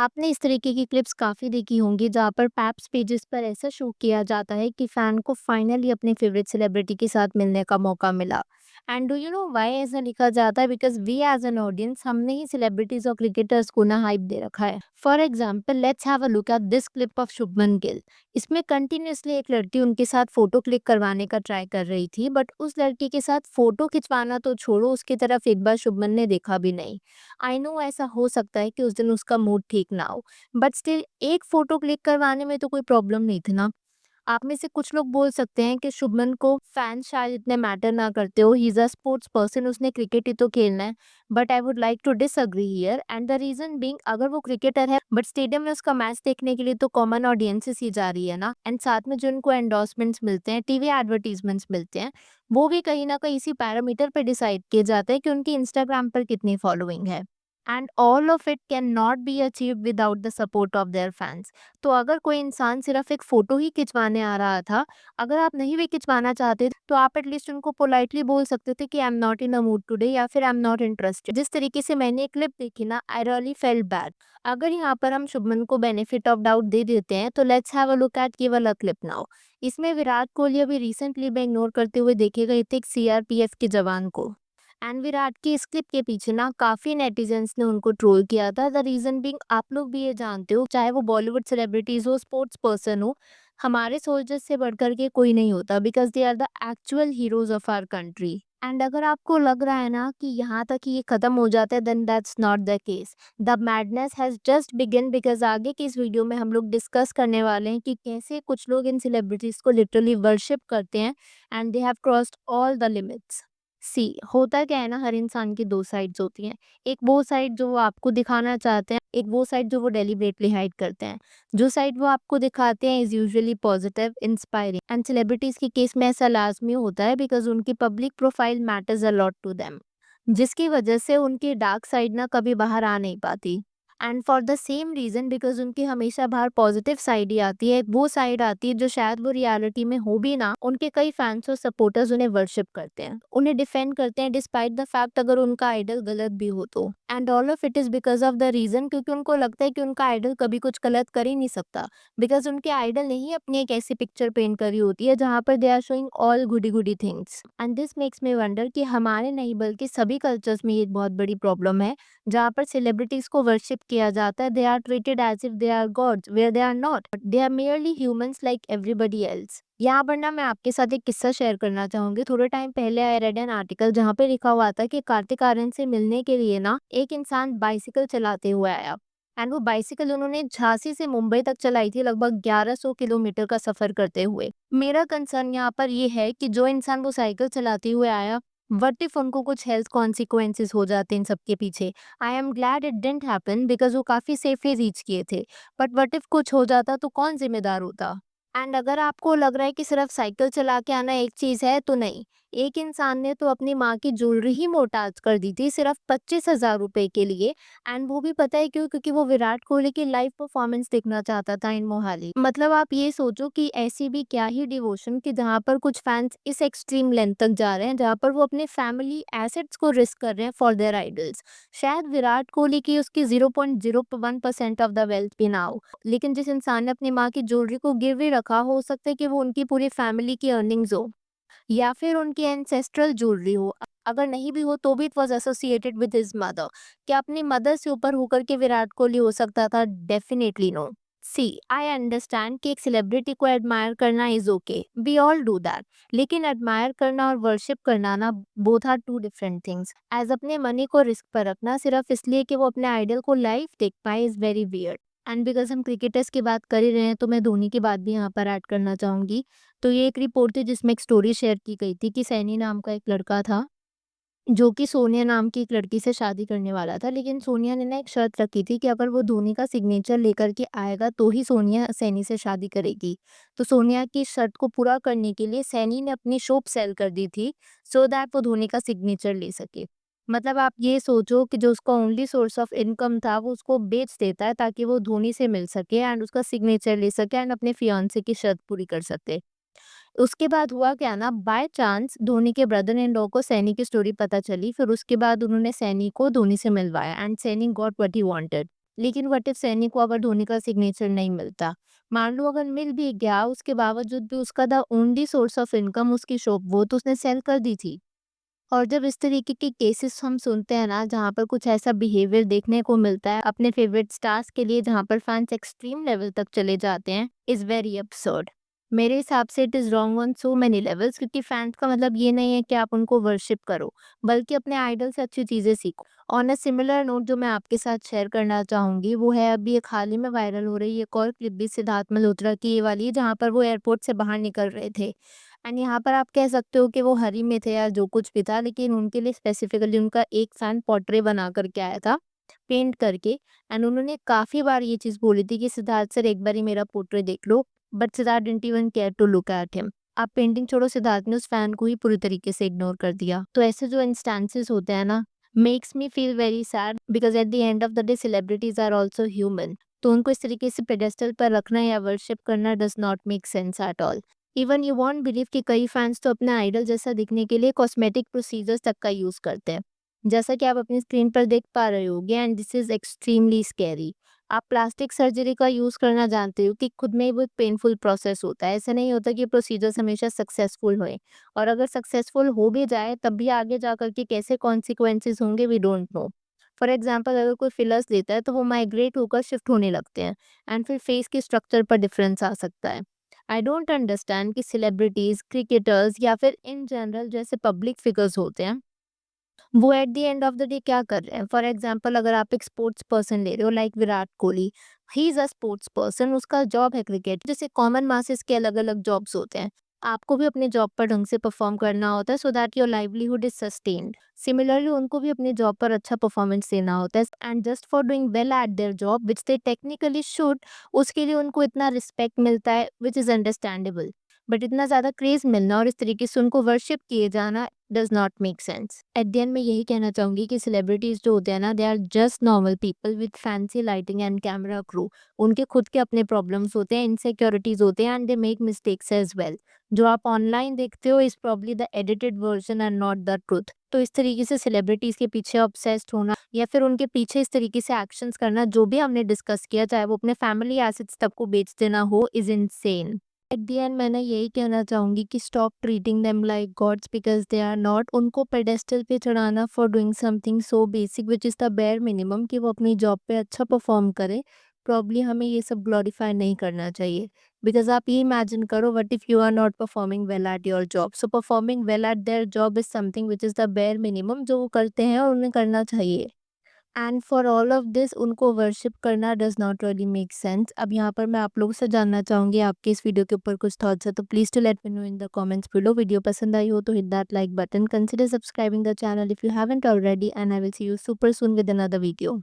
आपने इस तरीके की क्लिप्स काफ़ी देखी होंगी जहाँ पर पैप्स पेजेस पर ऐसा शो किया जाता है कि फैन को फाइनली अपने फेवरेट सेलिब्रिटी के साथ मिलने का मौका मिला। And do you know why ऐसा लिखा जाता है? Because we as an audience हमने ही सेलिब्रिटीज और क्रिकेटर्स को ना हाइप दे रखा है। For example let's have a look at this clip of Shubman Gill. इसमें कंटिन्यूसली एक लड़की उनके साथ फोटो क्लिक करवाने का ट्राई कर रही थी, बट उस लड़की के साथ फोटो खिंचवाना तो छोड़ो, उसकी तरफ एक बार शुभमन ने देखा भी नहीं। आई नो ऐसा हो सकता है कि उस दिन उसका मूड ठीक ना हो, बट स्टिल एक फोटो क्लिक करवाने में तो कोई प्रॉब्लम नहीं थी ना। आप में से कुछ लोग बोल सकते हैं कि शुभमन को फैन शायद इतने मैटर ना करते हो, he is a sports person, उसने क्रिकेट ही तो खेलना है। But I would like to disagree here, and the reason being अगर वो क्रिकेटर है बट स्टेडियम में उसका मैच देखने के लिए तो कॉमन ऑडियंसेस ही जा रही है ना, एंड साथ में जो उनको एंडोर्समेंट्स मिलते हैं, टीवी एडवर्टीजमेंट्स मिलते हैं, वो भी कहीं ना कहीं इसी पैरामीटर पर डिसाइड किए जाते हैं कि उनकी इंस्टाग्राम पर कितनी फॉलोइंग है। And all of it can not be achieve without the support of their fans. तो अगर कोई इंसान सिर्फ एक फोटो ही खिंचवाने आ रहा था, अगर आप नहीं भी खिंचवाना चाहते तो आप एटलीस्ट उनको पोलाइटली बोल सकते थे कि I am not in a mood today या फिर आई एम नॉट इंटरेस्टेड। जिस तरीके से मैंने क्लिप देखी ना, आई रियली फेल्ट बैड। अगर यहाँ पर हम शुभमन को बेनिफिट ऑफ डाउट दे देते हैं तो let's have a look at केवल अ क्लिप नाउ। इसमें विराट कोहली अभी रिसेंटली में इग्नोर करते हुए देखे गए थे एक सीआरपीएफ के जवान को। एंड विराट की इस क्लिप के पीछे ना काफी नेटिजन्स ने उनको ट्रोल किया था। द रीजन बीइंग आप लोग भी ये जानते हो, चाहे वो बॉलीवुड सेलिब्रिटीज हो, स्पोर्ट्स पर्सन हो, हमारे सोल्जर्स से बढ़कर के कोई नहीं होता, because they are the actual heroes of our country. And अगर आपको लग रहा है ना कि यहाँ तक ही ये खत्म हो जाता है, then that's not the case. The madness has just begin, because आगे की इस वीडियो में हम लोग डिस्कस करने वाले हैं कि कैसे कुछ लोग इन सेलिब्रिटीज को लिटरली वर्शिप करते हैं, and they have crossed all the limits. See होता क्या है ना, हर इंसान की दो साइड्स होती हैं। एक वो साइड जो वो आपको दिखाना चाहते हैं, एक वो साइड जो वो डेलिबरेटली हाइड करते हैं। जो साइड वो आपको दिखाते हैं is usually positive, inspiring, and celebrities के केस में ऐसा लाजमी होता है बिकॉज उनकी public profile matters a lot to them, जिसकी वजह से उनकी डार्क साइड ना कभी बाहर आ नहीं पाती। And for the same reason, because उनकी हमेशा बाहर पॉजिटिव साइड ही आती है, वो साइड आती है जो शायद वो रियलिटी में हो भी ना, उनके कई फैंस और सपोर्टर्स उन्हें वर्शिप करते हैं, उन्हें डिफेंड करते हैं डिस्पाइट द फैक्ट अगर उनका आइडल गलत भी हो तो। And all of it is because of the reason, क्योंकि उनको लगता है कि उनका आइडल कभी कुछ गलत कर ही नहीं सकता, बिकॉज उनके आइडल ने ही अपनी एक ऐसी पिक्चर पेंट करी होती है जहाँ पर they are showing all goody goody things. And this makes me wonder कि हमारे नहीं बल्कि सभी कल्चर्स में ये एक बहुत बड़ी प्रॉब्लम है, जहाँ पर सेलिब्रिटीज को वर्शिप किया जाता है। They are treated as if they are gods where they are not, they are merely humans like everybody else. यहाँ पर ना मैं आपके साथ एक किस्सा शेयर करना चाहूंगी। थोड़े टाइम पहले आई रेड एन आर्टिकल जहाँ पे लिखा हुआ था कि कार्तिक आर्यन से मिलने के लिए ना एक इंसान बाइसिकल चलाते हुए आया, एंड वो बाइसिकल उन्होंने झांसी से मुंबई तक चलाई थी, लगभग 1100 किलोमीटर का सफर करते हुए। मेरा कंसर्न यहाँ पर ये है कि जो इंसान वो साइकिल चलाते हुए आया, व्हाट इफ उनको कुछ हेल्थ कॉन्सिक्वेंसेस हो जाते इन सबके पीछे। I am glad it didn't happen because वो काफी सेफली रीच किए थे, बट व्हाट इफ कुछ हो जाता तो कौन जिम्मेदार होता? एंड अगर आपको लग रहा है कि सिर्फ साइकिल चला के आना एक चीज है, तो नहीं। एक इंसान ने तो अपनी माँ की ज्वेलरी ही मोटाज कर दी थी सिर्फ 25,000 रुपए के लिए। एंड वो भी पता है क्यों? क्योंकि वो विराट कोहली की लाइव परफॉर्मेंस देखना चाहता था इन मोहाली। मतलब आप ये सोचो कि ऐसी भी क्या ही डिवोशन कि जहाँ पर कुछ फैंस इस एक्सट्रीम लेंथ तक जा रहे हैं, जहाँ पर वो अपने फैमिली एसेट्स को रिस्क कर रहे हैं फॉर देयर आइडल्स। शायद विराट कोहली की उसकी 0.01% ऑफ द वेल्थ भी ना हो, लेकिन जिस इंसान ने अपनी माँ की ज्वेलरी को गिरवी रखा, हो सकता है कि वो उनकी पूरी फैमिली की अर्निंग्स हो या फिर उनकी एंसेस्ट्रल ज्वेलरी हो। अगर नहीं भी हो तो भी it was associated with his mother. क्या अपनी मदर से ऊपर होकर के विराट कोहली हो सकता था? Definitely no. See I understand कि एक सेलिब्रिटी को एडमायर करना is okay, we all do that, लेकिन एडमायर करना और वर्शिप करना ना, both are two different things. As अपने मनी को रिस्क पर रखना सिर्फ इसलिए कि वो अपने आइडल को लाइव देख पाए is very weird. And because हम क्रिकेटर्स की बात कर ही रहे हैं तो मैं धोनी की बात भी यहाँ पर ऐड करना चाहूंगी। तो ये एक रिपोर्ट थी जिसमें एक स्टोरी शेयर की गई थी कि सैनी नाम का एक लड़का था जो कि सोनिया नाम की एक लड़की से शादी करने वाला था, लेकिन सोनिया ने ना एक शर्त रखी थी कि अगर वो धोनी का सिग्नेचर लेकर के आएगा तो ही सोनिया सैनी से शादी करेगी। तो सोनिया की शर्त को पूरा करने के लिए सैनी ने अपनी शॉप सेल कर दी थी सो दैट वो धोनी का सिग्नेचर ले सके। मतलब आप ये सोचो कि जो उसका ओनली सोर्स ऑफ इनकम था वो उसको बेच देता है ताकि वो धोनी से मिल सके एंड उसका सिग्नेचर ले सके एंड अपने फियांसे की शर्त पूरी कर सके। उसके बाद हुआ क्या ना, बाय चांस धोनी के ब्रदर इन लॉ को सैनी की स्टोरी पता चली, फिर उसके बाद उन्होंने सैनी को धोनी से मिलवाया and Saini got what he wanted. लेकिन व्हाट इफ सैनी को अगर धोनी का सिग्नेचर नहीं मिलता? मान लो अगर मिल भी गया, उसके बावजूद भी उसका the only source of income उसकी शॉप, वो तो उसने सेल कर दी थी। और जब इस तरीके के केसेस हम सुनते हैं ना, जहाँ पर कुछ ऐसा बिहेवियर देखने को मिलता है अपने फेवरेट स्टार्स के लिए, जहाँ पर फैंस एक्सट्रीम लेवल तक चले जाते हैं, इज़ वेरी अब्सर्ड। मेरे हिसाब से it is wrong on so many levels, क्योंकि फैंस का मतलब ये नहीं है कि आप उनको वर्शिप करो, बल्कि अपने आइडल से अच्छी चीज़ें सीखो। ऑन अ सिमिलर नोट जो मैं आपके साथ शेयर करना चाहूँगी, वो है अभी एक हाल ही में वायरल हो रही एक और क्लिप भी सिद्धार्थ मल्होत्रा की ये वाली, जहाँ पर वो एयरपोर्ट से बाहर निकल रहे थे। एंड यहाँ पर आप कह सकते हो कि वो हरी में थे या जो कुछ भी था, लेकिन उनके लिए स्पेसिफिकली उनका एक फैन पोर्ट्रे बना करके आया था, पेंट करके। एंड उन्होंने काफ़ी बार ये चीज़ बोली थी कि सिद्धार्थ सर एक बारी मेरा पोर्ट्रे देख लो, but Siddharth didn't even care to look at him. आप पेंटिंग छोड़ो, सिद्धार्थ ने उस फैन को ही पूरी तरीके से इग्नोर कर दिया। तो ऐसे जो इंस्टेंसेस होते हैं ना, makes me feel very sad, because at the end of the day celebrities are also human. तो उनको इस तरीके से पेडेस्टल पर रखना या वर्शिप करना does not make sense at all. Even you won't believe कि कई फैंस तो अपने आइडल जैसा दिखने के लिए कॉस्मेटिक प्रोसीजर्स तक का यूज़ करते हैं। जैसा कि आप अपनी स्क्रीन पर देख पा रहे होगे, and this is extremely scary. आप प्लास्टिक सर्जरी का यूज़ करना जानते हो कि खुद में ही वो एक पेनफुल प्रोसेस होता है। ऐसा नहीं होता कि प्रोसीजर्स हमेशा सक्सेसफुल होएँ, और अगर सक्सेसफुल हो भी जाए तब भी आगे जा कर के कैसे कॉन्सिक्वेंसेस होंगे, we don't know. For example, अगर कोई फिलर्स लेता है तो वो माइग्रेट होकर शिफ्ट होने लगते हैं, एंड फिर फेस के स्ट्रक्चर पर डिफरेंस आ सकता है। आई डोंट अंडरस्टैंड कि सेलिब्रिटीज़, क्रिकेटर्स या फिर इन जनरल जैसे पब्लिक फिगर्स होते हैं, वो eight the end of the day क्या कर रहे हैं। फॉर एग्जाम्पल, अगर आप एक स्पोर्ट्स पर्सन ले रहे हो like Virat Kohli, he is a sports person, उसका जॉब है क्रिकेट। जैसे कॉमन मासेस के अलग-अलग जॉब्स होते हैं, आपको भी अपने जॉब पर ढंग से परफॉर्म करना होता है so that your livelihood is sustained. Similarly उनको भी अपने जॉब पर अच्छा परफॉर्मेंस देना होता है, and just for doing well at their job which they technically should, उसके लिए उनको इतना रिस्पेक्ट मिलता है, विच इज़ अंडरस्टैंडेबल। बट इतना ज़्यादा क्रेज़ मिलना और इस तरीके से उनको वर्शिप किए जाना does not make sense. Eight the end मैं यही कहना चाहूँगी कि सेलिब्रिटीज़ जो होते हैं ना, they are just normal people with fancy lighting and camera crew. उनके खुद के अपने प्रॉब्लम्स होते हैं, इनसिक्योरिटीज़ होते हैं, and they make mistakes as well. जो आप ऑनलाइन देखते हो is probably the edited version and not the truth. तो इस तरीके से सेलिब्रिटीज़ के पीछे ऑब्सेस्ड होना या फिर उनके पीछे इस तरीके से एक्शंस करना, जो भी हमने डिस्कस किया, चाहे वो अपने फैमिली एसेट्स तक को बेच देना हो, is insane. At the end मैं ना यही कहना चाहूँगी कि stop treating them like gods because they are not. उनको पेडेस्टल पे चढ़ाना for doing something so basic which is the bare minimum, कि वो अपनी जॉब पे अच्छा परफॉर्म करे, प्रॉब्ली हमें ये सब ग्लोरीफाई नहीं करना चाहिए। बिकॉज़ आप ये इमेजिन करो, what if you are not performing well at your job? So performing well at their job is something which is the bare minimum, जो वो करते हैं और उन्हें करना चाहिए। And for all of this उनको वर्शिप करना does not really make sense. अब यहाँ पर मैं आप लोगों से जानना चाहूँगी, आपके इस वीडियो के ऊपर कुछ थॉट्स है तो please to let me know in the comments below. Video पसंद आई हो तो hit that like button, consider subscribing the channel if you haven't already, and I will see you super soon with another video.